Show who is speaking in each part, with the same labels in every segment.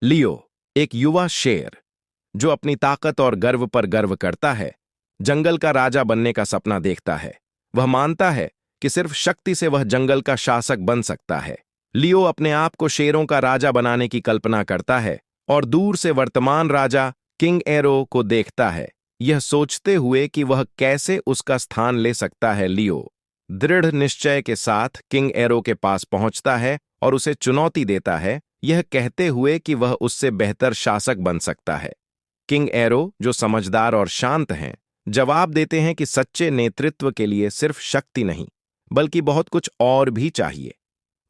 Speaker 1: लियो, एक युवा शेर जो अपनी ताकत और गर्व पर गर्व करता है, जंगल का राजा बनने का सपना देखता है। वह मानता है कि सिर्फ शक्ति से वह जंगल का शासक बन सकता है। लियो अपने आप को शेरों का राजा बनाने की कल्पना करता है और दूर से वर्तमान राजा किंग एरो को देखता है, यह सोचते हुए कि वह कैसे उसका स्थान ले सकता है। लियो दृढ़ निश्चय के साथ किंग एरो के पास पहुंचता है और उसे चुनौती देता है, यह कहते हुए कि वह उससे बेहतर शासक बन सकता है। किंग एरो, जो समझदार और शांत हैं, जवाब देते हैं कि सच्चे नेतृत्व के लिए सिर्फ शक्ति नहीं, बल्कि बहुत कुछ और भी चाहिए।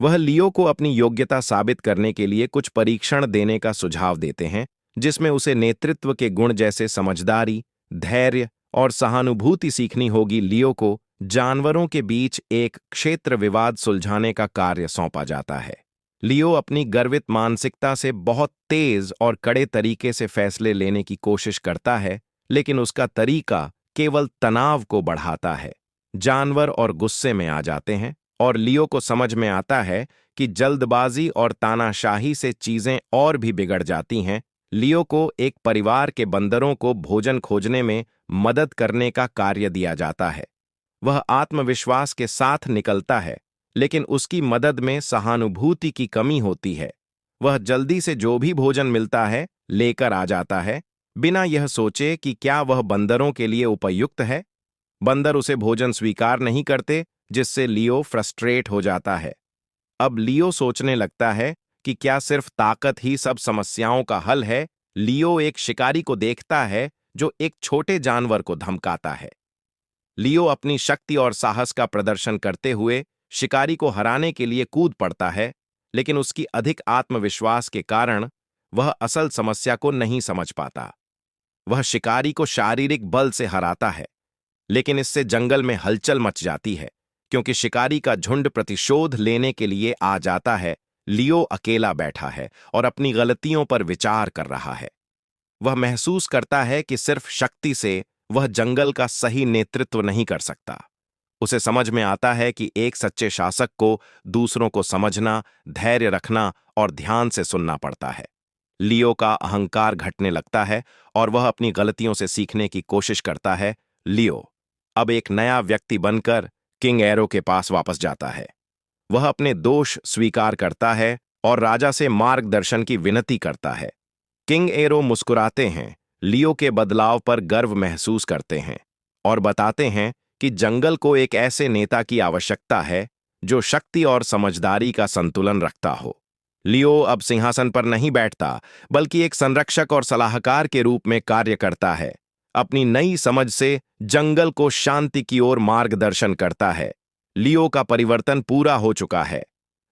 Speaker 1: वह लियो को अपनी योग्यता साबित करने के लिए कुछ परीक्षण देने का सुझाव देते हैं, जिसमें उसे नेतृत्व के गुण जैसे समझदारी, धैर्य और सहानुभूति सीखनी होगी। लियो को जानवरों के बीच एक क्षेत्र विवाद सुलझाने का कार्य सौंपा जाता है। लियो अपनी गर्वित मानसिकता से बहुत तेज और कड़े तरीके से फैसले लेने की कोशिश करता है, लेकिन उसका तरीका केवल तनाव को बढ़ाता है। जानवर और गुस्से में आ जाते हैं और लियो को समझ में आता है कि जल्दबाजी और तानाशाही से चीजें और भी बिगड़ जाती हैं। लियो को एक परिवार के बंदरों को भोजन खोजने में मदद करने का कार्य दिया जाता है। वह आत्मविश्वास के साथ निकलता है, लेकिन उसकी मदद में सहानुभूति की कमी होती है। वह जल्दी से जो भी भोजन मिलता है लेकर आ जाता है, बिना यह सोचे कि क्या वह बंदरों के लिए उपयुक्त है। बंदर उसे भोजन स्वीकार नहीं करते, जिससे लियो फ्रस्ट्रेट हो जाता है। अब लियो सोचने लगता है कि क्या सिर्फ ताकत ही सब समस्याओं का हल है। लियो एक शिकारी को देखता है जो एक छोटे जानवर को धमकाता है। लियो अपनी शक्ति और साहस का प्रदर्शन करते हुए शिकारी को हराने के लिए कूद पड़ता है, लेकिन उसकी अधिक आत्मविश्वास के कारण वह असल समस्या को नहीं समझ पाता। वह शिकारी को शारीरिक बल से हराता है, लेकिन इससे जंगल में हलचल मच जाती है, क्योंकि शिकारी का झुंड प्रतिशोध लेने के लिए आ जाता है। लियो अकेला बैठा है और अपनी गलतियों पर विचार कर रहा है। वह महसूस करता है कि सिर्फ शक्ति से वह जंगल का सही नेतृत्व नहीं कर सकता। उसे समझ में आता है कि एक सच्चे शासक को दूसरों को समझना, धैर्य रखना और ध्यान से सुनना पड़ता है। लियो का अहंकार घटने लगता है और वह अपनी गलतियों से सीखने की कोशिश करता है। लियो अब एक नया व्यक्ति बनकर किंग एरो के पास वापस जाता है। वह अपने दोष स्वीकार करता है और राजा से मार्गदर्शन की विनती करता है। किंग एरो मुस्कुराते हैं, लियो के बदलाव पर गर्व महसूस करते हैं और बताते हैं कि जंगल को एक ऐसे नेता की आवश्यकता है जो शक्ति और समझदारी का संतुलन रखता हो। लियो अब सिंहासन पर नहीं बैठता, बल्कि एक संरक्षक और सलाहकार के रूप में कार्य करता है। अपनी नई समझ से जंगल को शांति की ओर मार्गदर्शन करता है। लियो का परिवर्तन पूरा हो चुका है।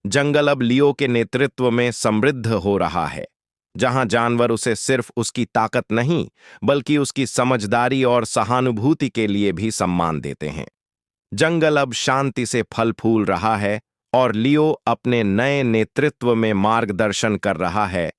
Speaker 1: जंगल अब लियो के नेतृत्व में समृद्ध हो रहा है, जहां जानवर उसे सिर्फ उसकी ताकत नहीं, बल्कि उसकी समझदारी और सहानुभूति के लिए भी सम्मान देते हैं। जंगल अब शांति से फल फूल रहा है और लियो अपने नए नेतृत्व में मार्गदर्शन कर रहा है,